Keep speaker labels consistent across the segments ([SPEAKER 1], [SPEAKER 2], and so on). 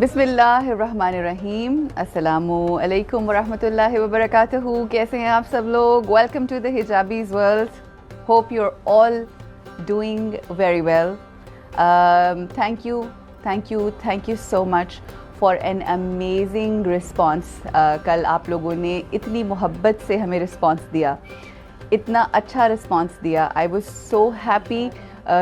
[SPEAKER 1] बिस्मिल्लाहिर्रहमानिर्रहीम, अस्सलामु अलैकुम वरहमतुल्लाहि वबरकातुहू। कैसे हैं आप सब लोग? Welcome to the hijabis world. Hope you are all doing very well. Thank you so much for an amazing response. कल आप लोगों ने इतनी मोहब्बत से हमें रिस्पॉन्स दिया, इतना अच्छा रिस्पॉन्स दिया। I was so happy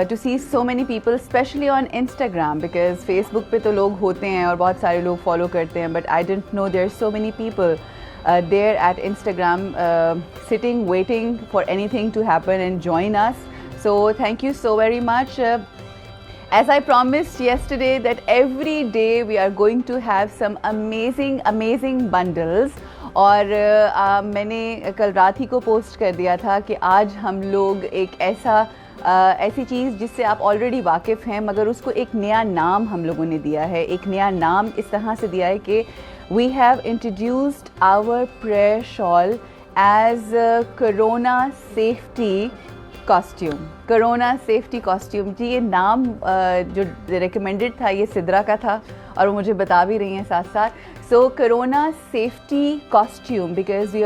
[SPEAKER 1] to see so many people, especially on Instagram, because Facebook पे तो लोग होते हैं और बहुत सारे लोग फॉलो करते हैं, but I didn't know there are so many people there at Instagram sitting waiting for anything to happen and join us. So thank you so very much. As I promised yesterday that every day we are going to have some amazing bundles. और मैंने कल रात ही को post कर दिया था कि आज हम लोग एक ऐसी चीज़ जिससे आप ऑलरेडी वाकिफ़ हैं, मगर उसको एक नया नाम हम लोगों ने दिया है। एक नया नाम इस तरह से दिया है कि we have introduced our prayer shawl as corona safety costume. Corona safety costume जी, ये नाम जो रिकमेंडेड था ये सिद्रा का था और वो मुझे बता भी रही हैं साथ साथ। So corona safety costume, because we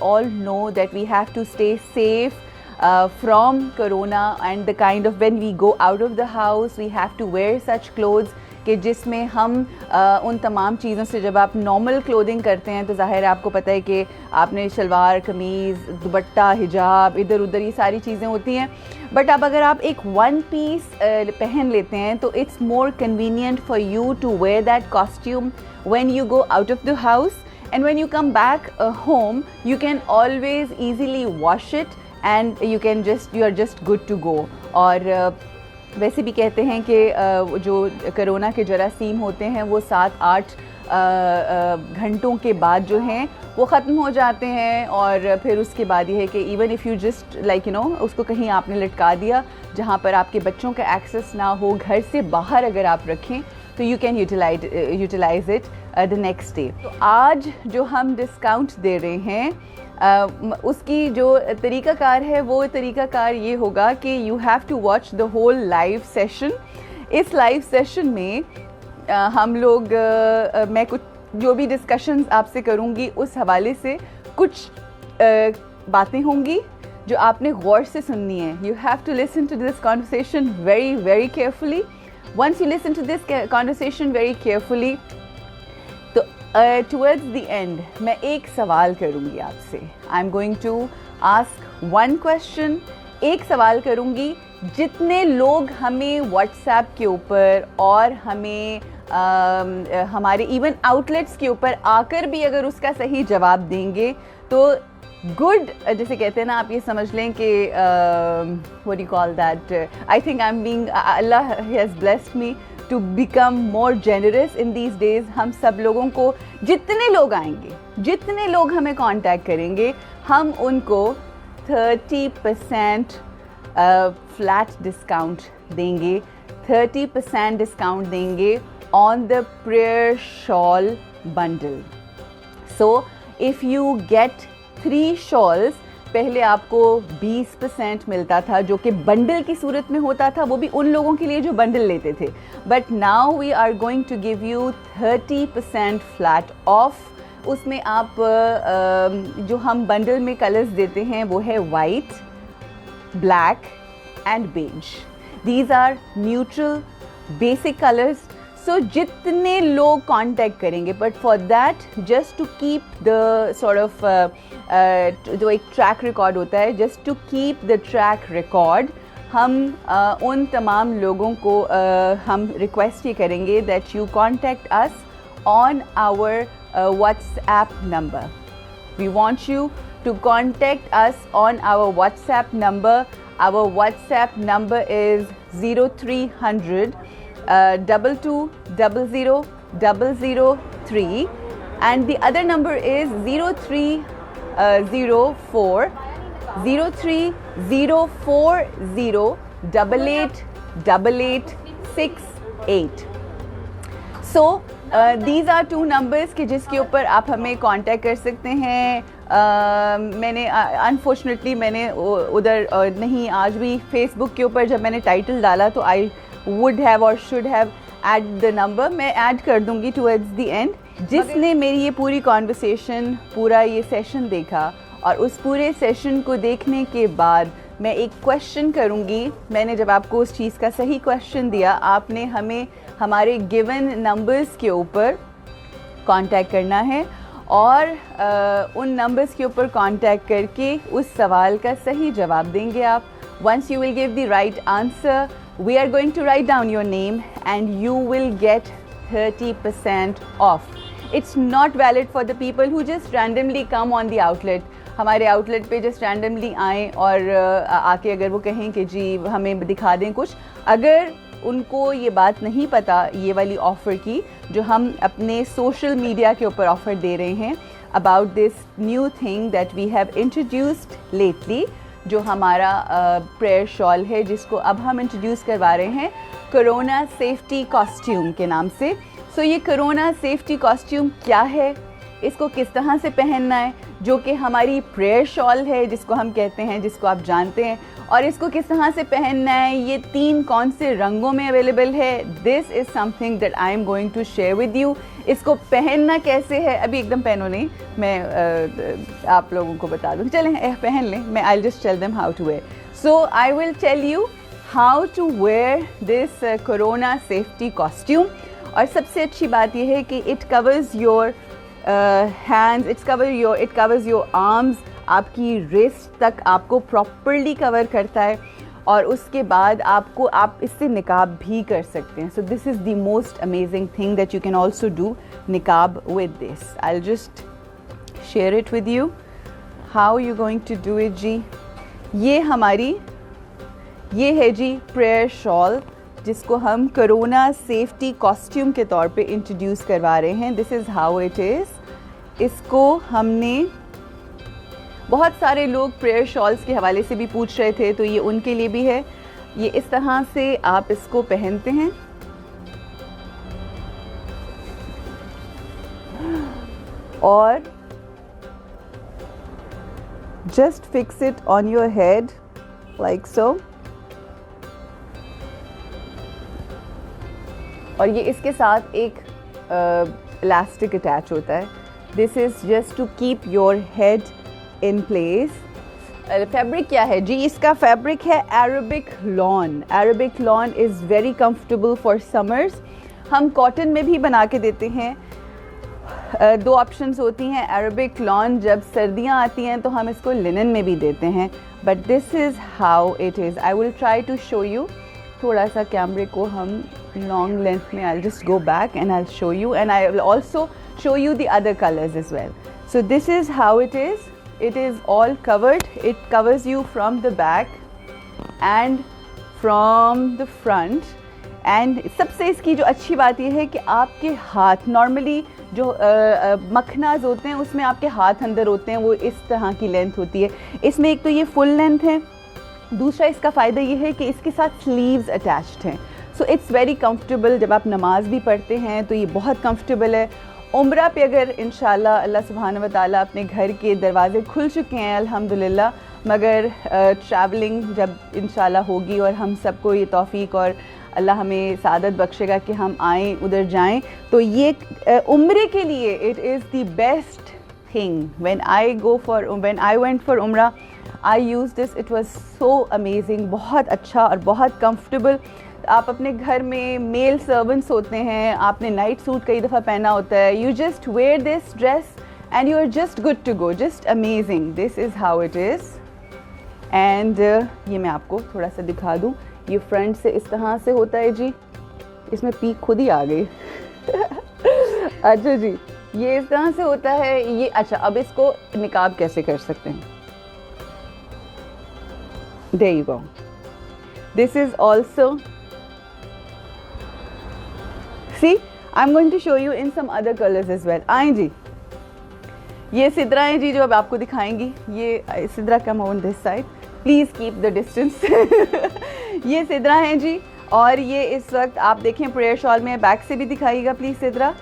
[SPEAKER 1] all know that we have to stay safe from corona, and the kind of when we go out of the house we have to wear such clothes कि जिसमें हम उन तमाम चीज़ों से, जब आप normal clothing करते हैं तो ज़ाहिर है आपको पता है कि आपने शलवार कमीज़ दुपट्टा हिजाब इधर उधर ये सारी चीज़ें होती हैं, बट अब अगर आप एक वन पीस पहन लेते हैं तो it's more convenient for you to wear that costume when you go out of the house, and when you come back home you can always easily wash it and you are just good to go. और वैसे भी कहते हैं कि जो corona के जरासीम होते हैं वो 7-8 घंटों के बाद जो हैं वो ख़त्म हो जाते हैं, और फिर उसके बाद ये है कि even if you just like उसको कहीं आपने लटका दिया जहाँ पर आपके बच्चों का एक्सेस ना हो, घर से बाहर अगर आप रखें तो you can utilise it the next day. तो आज जो हम डिस्काउंट दे रहे हैं उसकी जो तरीक़ाकार है वो तरीक़ाकार ये होगा कि you have to watch the whole live session. इस लाइव सेशन में हम लोग मैं कुछ जो भी डिस्कशंस आपसे करूँगी उस हवाले से कुछ बातें होंगी जो आपने गौर से सुननी है। You have to listen to this conversation very carefully. Once you listen to this conversation very carefully, towards the end मैं एक सवाल करूँगी आपसे। I am going to ask one question. एक सवाल करूँगी, जितने लोग हमें व्हाट्सएप के ऊपर और हमें हमारे इवन आउटलेट्स के ऊपर आकर भी अगर उसका सही जवाब देंगे तो गुड, जैसे कहते हैं ना, आप ये समझ लें कि what you call that, I think I am being, Allah has blessed me to become more generous in these days. हम सब लोगों को, जितने लोग आएंगे, जितने लोग हमें कांटेक्ट करेंगे, हम उनको 30% फ्लैट डिस्काउंट देंगे, 30% डिस्काउंट देंगे on the prayer shawl bundle. So if you get 3 shawls, पहले आपको 20% मिलता था जो कि बंडल की सूरत में होता था, वो भी उन लोगों के लिए जो बंडल लेते थे, but now we are going to give you 30% flat off. उसमें आप जो हम बंडल में कलर्स देते हैं वो है white, black and beige. These are neutral basic colours. So जितने लोग कांटेक्ट करेंगे, but for that just to keep the sort of जो एक ट्रैक रिकॉर्ड होता है, just to keep the track record, हम उन तमाम लोगों को हम रिक्वेस्ट ये करेंगे that you contact us on our WhatsApp number. We want you to contact us on our WhatsApp number. Our WhatsApp number is 0300 2200 and the other number is 0304 888868। So these are two numbers कि जिसके ऊपर आप हमें contact कर सकते हैं। मैंने unfortunately मैंने उधर नहीं, आज भी फेसबुक के ऊपर जब मैंने टाइटल डाला तो आई would have or should have add the number, मैं ऐड कर दूँगी towards the end। जिसने मेरी ये पूरी कॉन्वर्सेशन, पूरा ये सेशन देखा और उस पूरे सेशन को देखने के बाद मैं एक क्वेश्चन करूँगी। मैंने जब आपको उस चीज़ का सही क्वेश्चन दिया, आपने हमें हमारे गिवन नंबर्स के ऊपर कांटेक्ट करना है और उन नंबर्स के ऊपर कांटेक्ट करके उस सवाल का सही जवाब देंगे आप। Once you will give the right answer, we are going to write down your name and you will get 30% off. It's not valid for the people who just randomly come on the outlet. हमारे outlet पे just randomly आएँ और आके अगर वो कहें कि जी हमें दिखा दें कुछ, अगर उनको ये बात नहीं पता ये वाली ऑफ़र की जो हम अपने सोशल मीडिया के ऊपर ऑफ़र दे रहे हैं about this new thing that we have introduced lately, जो हमारा प्रेयर शॉल है जिसको अब हम इंट्रोड्यूस करवा रहे हैं कोरोना सेफ्टी कॉस्ट्यूम के नाम से। सो ये कोरोना सेफ्टी कॉस्ट्यूम क्या है, इसको किस तरह से पहनना है, जो कि हमारी प्रेयर शॉल है जिसको हम कहते हैं, जिसको आप जानते हैं, और इसको किस तरह से पहनना है, ये 3 कौन से रंगों में अवेलेबल है। This is something that I am going to share with you. इसको पहनना कैसे है, अभी एकदम पहनो नहीं, मैं आप लोगों को बता दूँ। चलें पहन लें, मैं I just tell them how to wear. So I will tell you how to wear this corona safety costume. और सबसे अच्छी बात यह है कि it covers your hands, it covers your arms, आपकी रिस्ट तक आपको प्रॉपरली कवर करता है और उसके बाद आप इससे निकाब भी कर सकते हैं। So this is the most amazing thing that you can also do निकाब with this. I will just share it with you how you going to do it जी। ये है जी प्रेयर शॉल जिसको हम कोरोना सेफ्टी कॉस्ट्यूम के तौर पे इंट्रोड्यूस करवा रहे हैं। This is how it is. इसको हमने, बहुत सारे लोग प्रेयर शॉल्स के हवाले से भी पूछ रहे थे, तो ये उनके लिए भी है। ये इस तरह से आप इसको पहनते हैं और just fix it on your head like so. और ये इसके साथ एक इलास्टिक अटैच होता है। This is just to keep your head in place. Fabric क्या है जी, इसका फैब्रिक है Arabic lawn. Arabic lawn is very comfortable for summers. हम कॉटन में भी बना के देते हैं। 2 ऑप्शंस होती हैं। अरेबिक लॉन जब सर्दियाँ आती हैं तो हम इसको लिनन में भी देते हैं, but this is how it is. I will try to show you. थोड़ा सा कैमरे को हम लॉन्ग लेंथ में, I just go back and I show you and I will also show you the other colors as well. So this is how it is. It is all covered. It covers you from the back and from the front. And सबसे इसकी जो अच्छी बात ये है कि आपके हाथ, नॉर्मली जो मखनाज होते हैं उसमें आपके हाथ अंदर होते हैं, वो इस तरह की लेंथ होती है। इसमें एक तो ये फुल लेंथ है, दूसरा इसका फ़ायदा ये है कि इसके साथ स्लीव्स अटैच्ड हैं। So it's very comfortable. जब आप नमाज भी पढ़ते हैं तो ये बहुत कंफर्टेबल है। उम्रा पे अगर इंशाल्लाह अल्लाह सुब्हान व तआला अपने घर के दरवाज़े खुल चुके हैं अल्हम्दुलिल्लाह, मगर ट्रैवलिंग जब इंशाल्लाह होगी और हम सबको ये तौफीक और अल्लाह हमें सादत बख्शेगा कि हम आएँ उधर जाएं, तो ये उम्रे के लिए it is the best thing. When I went for उम्रा I use this, it was so amazing. बहुत अच्छा और बहुत कंफर्टेबल। आप अपने घर में मेल सर्वेंट्स होते हैं, आपने नाइट सूट कई दफ़ा पहना होता है, you just wear this dress and you are just good to go, just amazing. This is how it is. And ये मैं आपको थोड़ा सा दिखा दूँ। ये फ्रंट से इस तरह से होता है जी, इसमें पीक खुद ही आ गई। अच्छा जी, ये इस तरह से होता है ये। अच्छा, अब इसको निकाब कैसे कर सकते हैं? There you go. This is also, see, I'm going to show you in some other colors as well. आएं जी, ये सिदरा हैं जी जो अब आपको दिखाएंगी। ये Sidra come on this side, please keep the distance. ये सिदरा हैं जी, और ये इस वक्त आप देखें प्रेयर शॉल में। बैक से भी दिखाइएगा प्लीज़ सिदरा,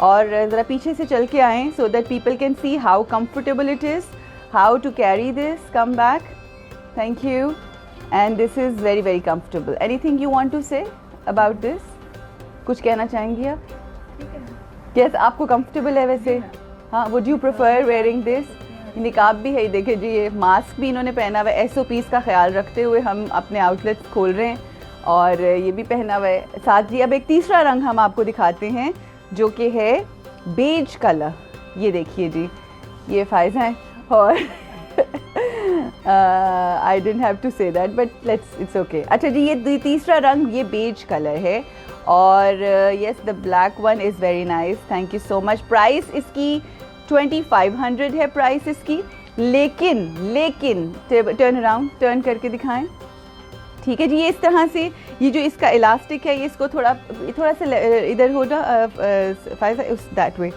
[SPEAKER 1] और ज़रा पीछे से चल के आएँ so that people can see how comfortable it is, how to carry this. Come back. Thank you. And this is very, very comfortable. Anything you want to say? About this? कुछ कहना चाहेंगी आप? यस, आपको comfortable है वैसे? हाँ, would you prefer wearing this? निकाब भी है, देखिए जी, ये मास्क भी इन्होंने पहना हुआ है। SOPs का ख्याल रखते हुए हम अपने आउटलेट्स खोल रहे हैं और ये भी पहना हुआ है साथ जी। अब एक तीसरा रंग हम आपको दिखाते हैं जो कि है बेज कलर। ये देखिए जी, ये फायजा है और I didn't have to say that but let's, it's okay. अच्छा जी, ये तीसरा रंग ये बेज कलर है और yes, the black one is very nice, thank you so much. Price इसकी 2500 है प्राइस इसकी, लेकिन टर्न अराउंड, टर्न करके दिखाएं। ठीक है जी, ये इस तरह से, ये जो इसका इलास्टिक है, ये इसको थोड़ा सा इधर हो ना उस दैट वे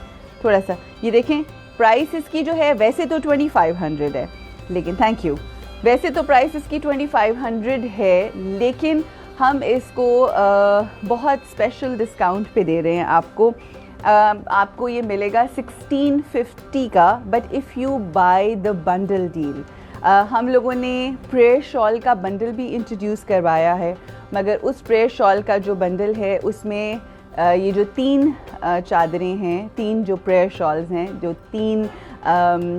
[SPEAKER 1] थोड़ा सा, ये देखें। प्राइस इसकी जो है वैसे तो 2500 है, लेकिन थैंक यू, वैसे तो प्राइस इसकी 2500 है, लेकिन हम इसको बहुत स्पेशल डिस्काउंट पे दे रहे हैं आपको। आपको ये मिलेगा 1650 का, but if you by the bundle deal. हम लोगों ने प्रेयर शॉल का बंडल भी इंट्रोड्यूस करवाया है, मगर उस प्रेयर शॉल का जो बंडल है उसमें ये जो 3 चादरें हैं, 3 जो प्रेयर शॉल्स हैं, जो 3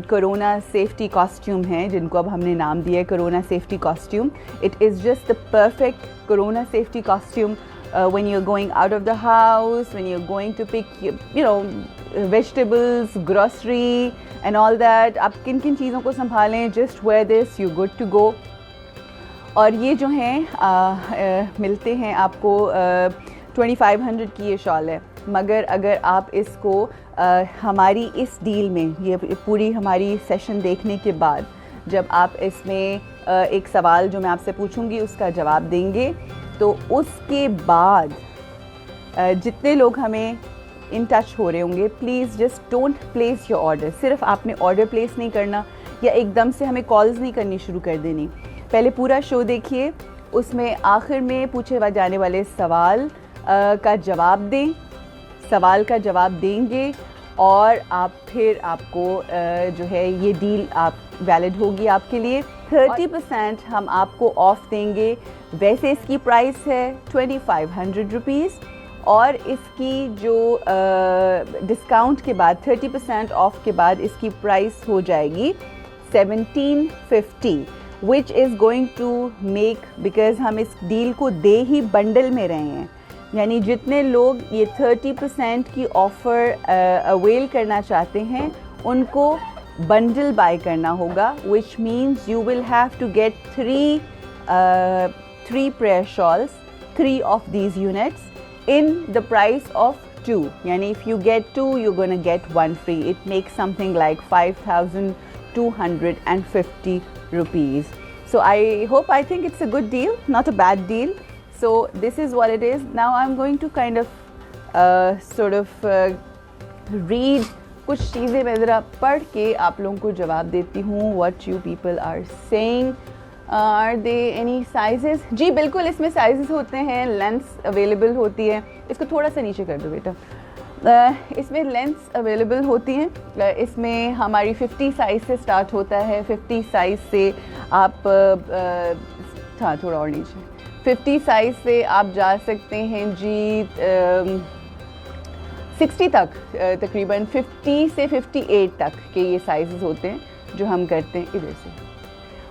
[SPEAKER 1] कोरोना सेफ्टी कॉस्ट्यूम हैं, जिनको अब हमने नाम दिया है corona safety costume. It is just the perfect corona safety costume when you're going out of the house, when you're going to pick, you know, vegetables, grocery and all that. आप किन किन चीज़ों को संभालें, just wear this, you're good to go. और ये जो हैं मिलते हैं आपको 2500 की ये शॉल है, मगर अगर आप इसको हमारी इस डील में, ये पूरी हमारी सेशन देखने के बाद, जब आप इसमें एक सवाल जो मैं आपसे पूछूंगी उसका जवाब देंगे, तो उसके बाद जितने लोग हमें इन टच हो रहे होंगे, please just don't place your order. सिर्फ आपने ऑर्डर प्लेस नहीं करना या एकदम से हमें कॉल्स नहीं करनी शुरू कर देनी। पहले पूरा शो देखिए, उसमें आखिर में पूछे जाने वाले सवाल का जवाब दें, सवाल का जवाब देंगे और आप फिर आपको जो है ये डील आप वैलिड होगी आपके लिए। 30% हम आपको ऑफ देंगे। वैसे इसकी प्राइस है 2500 रुपीज़ और इसकी जो डिस्काउंट के बाद 30% ऑफ के बाद इसकी प्राइस हो जाएगी 1750, which is going to make, because हम इस डील को दे ही बंडल में रहे हैं, यानी जितने लोग ये 30% की ऑफ़र अवेल करना चाहते हैं उनको बंडल बाय करना होगा, which means you will have to get 3 prayer shawls, 3 of these units in the price of 2. Yani if you get 2, you're going to get 1 free. It makes something like 5,250 rupees. So I think it's a good deal, not a bad deal. So this is what it is. Now I'm going to kind of read कुछ चीज़ें मैं ज़रा पढ़ के आप लोगों को जवाब देती हूँ। What you people are saying. Are there any sizes? जी बिल्कुल, इसमें साइजेस होते हैं, लेंथ्स अवेलेबल होती है। इसको थोड़ा सा नीचे कर दो बेटा। इसमें लेंथ्स अवेलेबल होती हैं। इसमें हमारी 50 साइज़ से स्टार्ट होता है। 50 साइज़ से आप हाँ थोड़ा और नीचे, 50 साइज़ से आप जा सकते हैं जी 60 तक, तकरीबन 50 से 58 तक के ये साइज़ होते हैं जो हम करते हैं इधर से।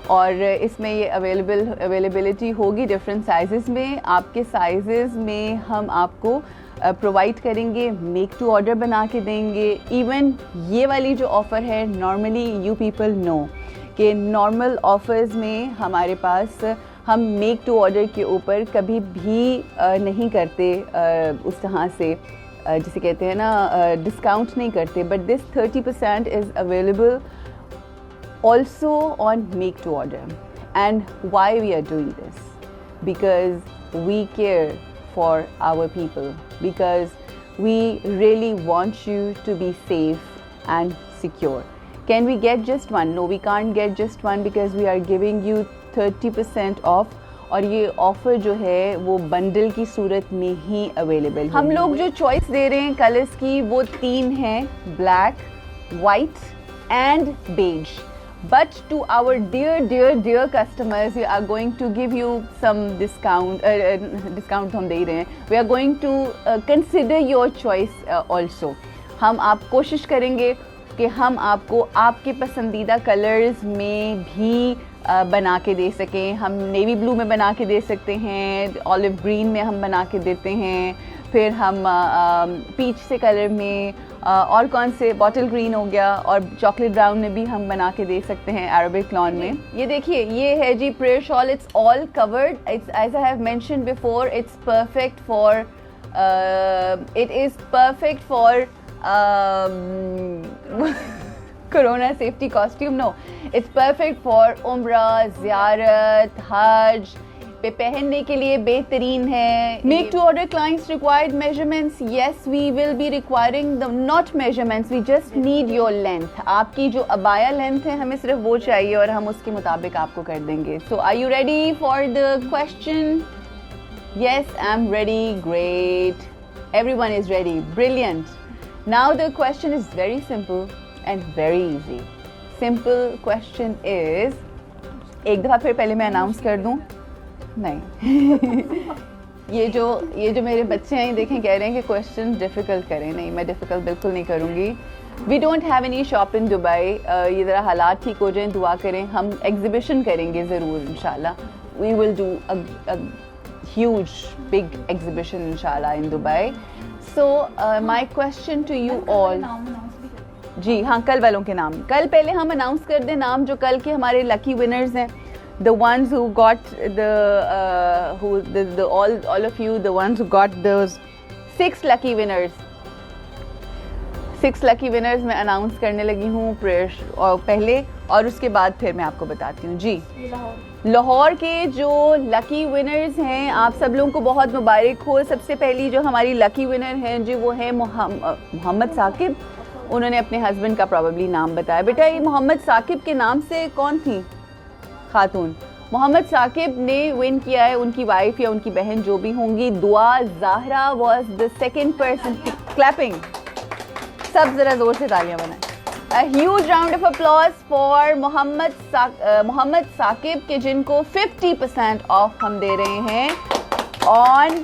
[SPEAKER 1] और इसमें ये अवेलेबिलिटी होगी डिफरेंट साइज़ में। आपके साइज़ में हम आपको प्रोवाइड करेंगे, मेक टू ऑर्डर बना के देंगे। इवन ये वाली जो ऑफ़र है, नॉर्मली यू पीपल नो कि नॉर्मल ऑफ़र्स में हमारे पास हम मेक टू ऑर्डर के ऊपर कभी भी नहीं करते उस तरह से, जिसे कहते हैं ना डिस्काउंट नहीं करते, but this 30% is available also on make to order. And why we are doing this? Because we care for our people, because we really want you to be safe and secure. Can we get just one? No, we can't get just one because we are giving you 30% off. और ये offer जो है वो bundle की सूरत में ही available है। हम लोग जो चॉइस दे रहे हैं कलर्स की वो 3 हैं, black, white and beige. But to our dear customers, we are going to give you some discount. Discount हम दे ही रहे हैं. We are going to consider your choice also. हम आप कोशिश करेंगे कि हम आपको आपके पसंदीदा कलर्स में भी बना के दे सकें. हम नेवी ब्लू में बना के दे सकते हैं, ऑलिव ग्रीन में हम बना के देते हैं, फिर हम पीच से कलर में, और कौन से, बॉटल ग्रीन हो गया, और चॉकलेट ब्राउन में भी हम बना के दे सकते हैं अरेबिक लॉन में. ये देखिए, ये है जी prayer shawl. It's all covered. It's as I have mentioned before, it's perfect for it is perfect for corona safety costume. No, it's perfect for umrah, ziyarat, hajj पे पहनने के लिए बेहतरीन है. Make to order clients required measurements. Yes, we will be requiring the not measurements. We just need your length. आपकी जो abaya length है हमें सिर्फ वो चाहिए और हम उसके मुताबिक आपको कर देंगे. So are you ready for the question? Yes, I'm ready. Great. Everyone is ready. Brilliant. Now the question is very simple and very easy. Simple question is, एक दफ़ा फिर पहले मैं अनाउंस कर दूँ. नहीं ये जो मेरे बच्चे हैं देखें, कह रहे हैं कि क्वेश्चन डिफ़िकल्ट करें. नहीं, मैं डिफ़िकल्ट बिल्कुल नहीं करूँगी. We don't have any shop in Dubai. ये ज़रा हालात ठीक हो जाएं, दुआ करें. हम एग्ज़िबिशन करेंगे ज़रूर इंशाल्लाह. We will do a huge big exhibition इंशाल्लाह in Dubai. So my question to you all. जी हाँ, कल वालों के नाम कल पहले हम अनाउंस कर दें नाम जो कल के हमारे लकी विनर्स हैं. The ones who got all of you, the ones who got those 6 lucky winners. 6 lucky winners मैं अनाउंस करने लगी हूँ प्रेयर और पहले, और उसके बाद फिर मैं आपको बताती हूँ. जी, लाहौर के जो लकी विनर्स हैं, आप सब लोगों को बहुत मुबारक हो. सबसे पहली जो हमारी लकी विनर हैं जी, वो है मोहम्मद साकिब. उन्होंने अपने हस्बैंड का प्रॉबेबली नाम बताया. बेटा, ये मोहम्मद साकिब के नाम से कौन थी खातून? मोहम्मद साकिब ने विन किया है. उनकी वाइफ या उनकी बहन जो भी होंगी, Dua Zahra was the second person. Clapping, सब ज़रा ज़ोर से तालियां बनाएं. A huge round of applause for Mohammad Saqib के जिनको 50% ऑफ हम दे रहे हैं on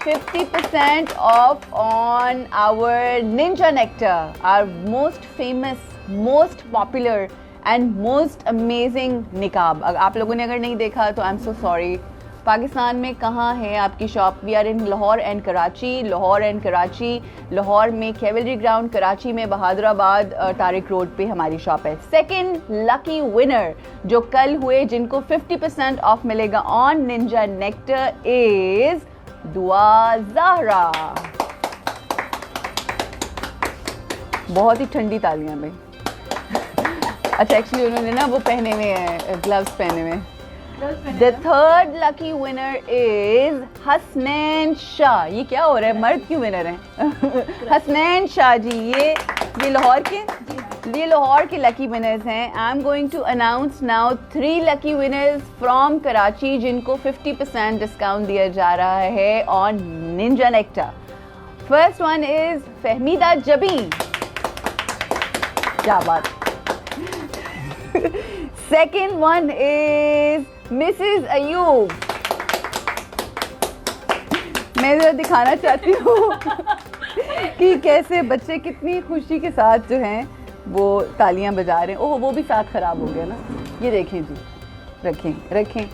[SPEAKER 1] 50% off on our Ninja Nectar, our most famous, most popular and most amazing निकाब. आप लोगों ने अगर नहीं देखा तो I am so sorry. Pakistan में कहाँ है आपकी shop? We are in Lahore and Karachi. Lahore and Karachi, Lahore में कैवलरी ग्राउंड, कराची में बहादुराबाद तारिक रोड पे हमारी शॉप है. सेकंड लकी विनर जो कल हुए, जिनको 50% ऑफ मिलेगा ऑन निंजा नेक्टर, इज दुआ ज़ाहरा. बहुत ही ठंडी तालियां में. अच्छा, एक्चुअली उन्होंने ना वो पहने हुए हैं, ग्लव्स पहने हुए. The third lucky winner is Hasnain Shah. ये क्या हो रहा है, मर्द क्यों विनर हैं? हसनैन शाह जी, ये लाहौर के लकी विनर्स हैं. I am going to announce now 3 lucky winners from Karachi जिनको 50% डिस्काउंट दिया जा रहा है on Ninja Nectar. First one is Fahmida Jabeen. क्या बात. Second one is Mrs. Ayub. मैं जरा दिखाना चाहती हूँ कि कैसे बच्चे कितनी खुशी के साथ जो हैं वो तालियां बजा रहे हैं. ओह, वो भी साथ ख़राब हो गया ना. ये देखें जी, रखें.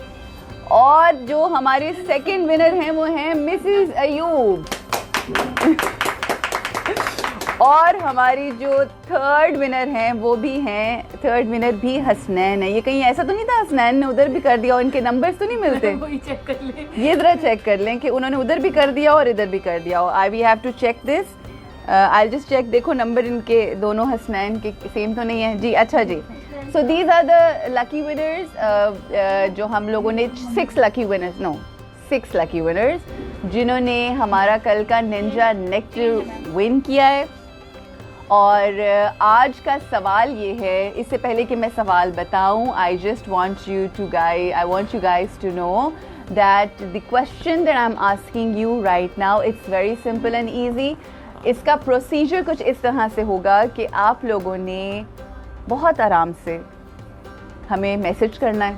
[SPEAKER 1] और जो हमारे सेकंड विनर हैं वो हैं मिसेस अयूब. और हमारी जो थर्ड विनर हैं वो भी हैं, थर्ड विनर भी हसनैन है. ये कहीं ऐसा तो नहीं था हसनैन ने उधर भी कर दिया और इनके नंबर्स तो नहीं मिलते?
[SPEAKER 2] वही चेक कर लें.
[SPEAKER 1] ये ज़रा चेक कर लें कि उन्होंने उधर भी कर दिया और इधर भी कर दिया. I we have to check this. I just check. देखो नंबर इनके दोनों हसनैन के सेम तो नहीं है जी. अच्छा जी. So these are the lucky winners जो हम लोगों ने 6 लकी विनर्स जिन्होंने हमारा कल का निंजा नेक्टर विन किया है. और आज का सवाल ये है, इससे पहले कि मैं सवाल बताऊं, I want you guys to know that the question that I am asking you right now, it's very simple and easy. इसका प्रोसीजर कुछ इस तरह से होगा कि आप लोगों ने बहुत आराम से हमें मैसेज करना है,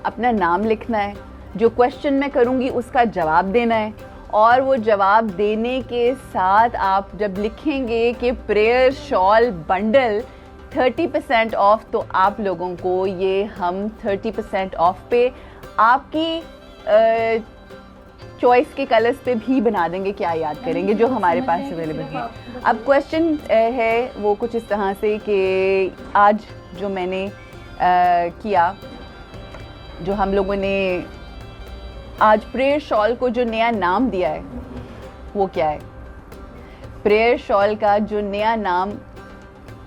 [SPEAKER 1] अपना नाम लिखना है, जो क्वेश्चन मैं करूँगी उसका जवाब देना है, और वो जवाब देने के साथ आप जब लिखेंगे कि प्रेयर शॉल बंडल 30% ऑफ, तो आप लोगों को ये हम 30% ऑफ पे आपकी चॉइस के कलर्स पे भी बना देंगे, क्या याद करेंगे जो हमारे पास अवेलेबल है। अब क्वेश्चन है वो कुछ इस तरह से कि आज जो मैंने किया, जो हम लोगों ने आज प्रेयर शॉल को जो नया नाम दिया है वो क्या है? प्रेयर शॉल का जो नया नाम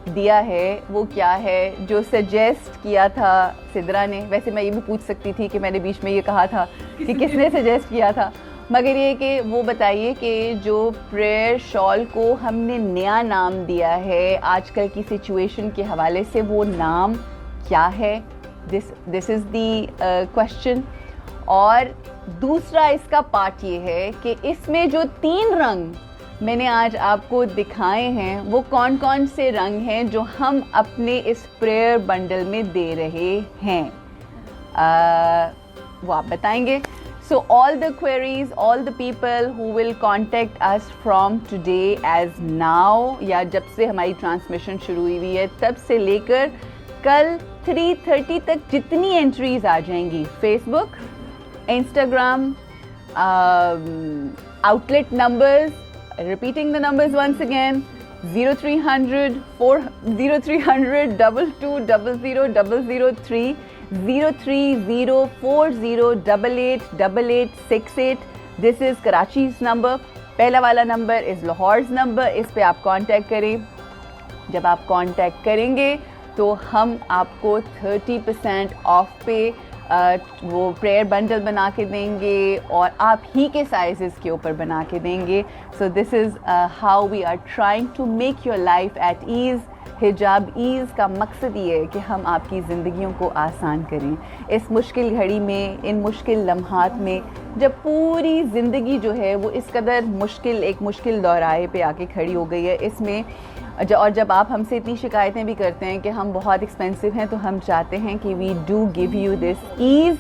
[SPEAKER 1] दिया है वो क्या है, जो सजेस्ट किया था सिद्रा ने? वैसे मैं ये भी पूछ सकती थी कि मैंने बीच में ये कहा था कि किसने सजेस्ट किया था, मगर ये कि वो बताइए कि जो प्रेयर शॉल को हमने नया नाम दिया है आजकल की सिचुएशन के हवाले से, वो नाम क्या है? This is the question. और दूसरा इसका पार्ट ये है कि इसमें जो 3 रंग मैंने आज आपको दिखाए हैं वो कौन कौन से रंग हैं जो हम अपने इस प्रेयर बंडल में दे रहे हैं, वो आप बताएंगे। So all the queries, all the people who will contact us from today as now, या जब से हमारी ट्रांसमिशन शुरू हुई है तब से लेकर कल 3:30 तक जितनी एंट्रीज आ जाएंगी, Facebook, Instagram, outlet numbers, repeating the numbers once again, 0300 2200 03040888868। This is Karachi's number. पहला वाला नंबर इज़ लाहौर's नंबर, इस पे आप कांटेक्ट करें। जब आप कांटेक्ट करेंगे तो हम आपको 30% ऑफ पे वो प्रेयर बंडल बना के देंगे और आप ही के साइज़ के ऊपर बना के देंगे। So this is how we are trying to make your life at ease. हिजाब ईज़ का मकसद ये है कि हम आपकी ज़िंदगियों को आसान करें इस मुश्किल घड़ी में, इन मुश्किल लम्हात में, जब पूरी ज़िंदगी जो है वो इस कदर मुश्किल, एक मुश्किल दौराहे पे आके खड़ी हो गई है। इसमें और जब आप हमसे इतनी शिकायतें भी करते हैं कि हम बहुत एक्सपेंसिव हैं, तो हम चाहते हैं कि we do give you this ease,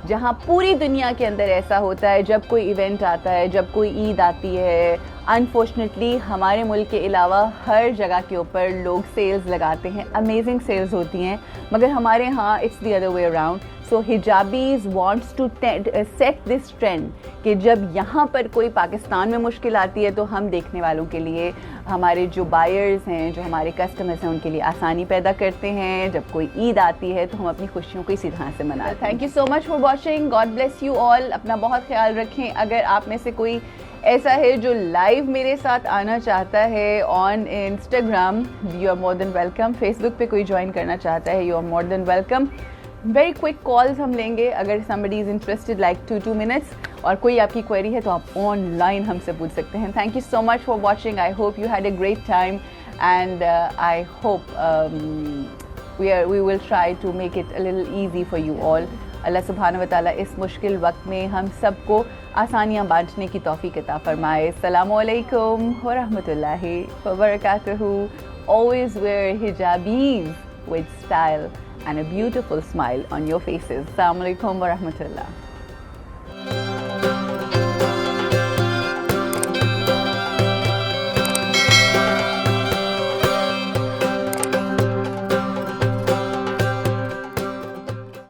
[SPEAKER 1] जहाँ पूरी दुनिया के अंदर ऐसा होता है जब कोई इवेंट आता है, जब कोई ईद आती है, अनफॉर्चुनेटली हमारे मुल्क के अलावा हर जगह के ऊपर लोग सेल्स लगाते हैं, अमेजिंग सेल्स होती हैं, मगर हमारे यहाँ it's the other way around. So hijabis wants to set this trend कि जब यहाँ पर कोई पाकिस्तान में मुश्किल आती है तो हम देखने वालों के लिए, हमारे जो बायर्स हैं, जो हमारे कस्टमर्स हैं, उनके लिए आसानी पैदा करते हैं। जब कोई ईद आती है तो हम अपनी खुशियों को इसी तरह से मनाते हैं। Thank you so much for watching. God bless you all. अपना बहुत ख्याल रखें। अगर आप में से कोई ऐसा है जो लाइव मेरे साथ आना चाहता है on Instagram, you are more than welcome. Facebook पे कोई ज्वाइन करना चाहता है, you are more than welcome. Very quick calls हम लेंगे अगर somebody is interested, like 2 minutes, और कोई आपकी क्वेरी है तो आप ऑनलाइन हमसे पूछ सकते हैं। Thank you so much for watching. I hope you had a great time and I hope we will try to make it a little easy for you all. अल्लाह सुब्हानहू व तआला इस मुश्किल वक्त में हम सबको आसानियाँ बांटने की तौफीक अता फरमाए। अस्सलामु अलैकुम व रहमतुल्लाहि व बरकातहू। Always wear hijabis with style and a beautiful smile on your faces. Assalamu alaikum wa rahmatullah.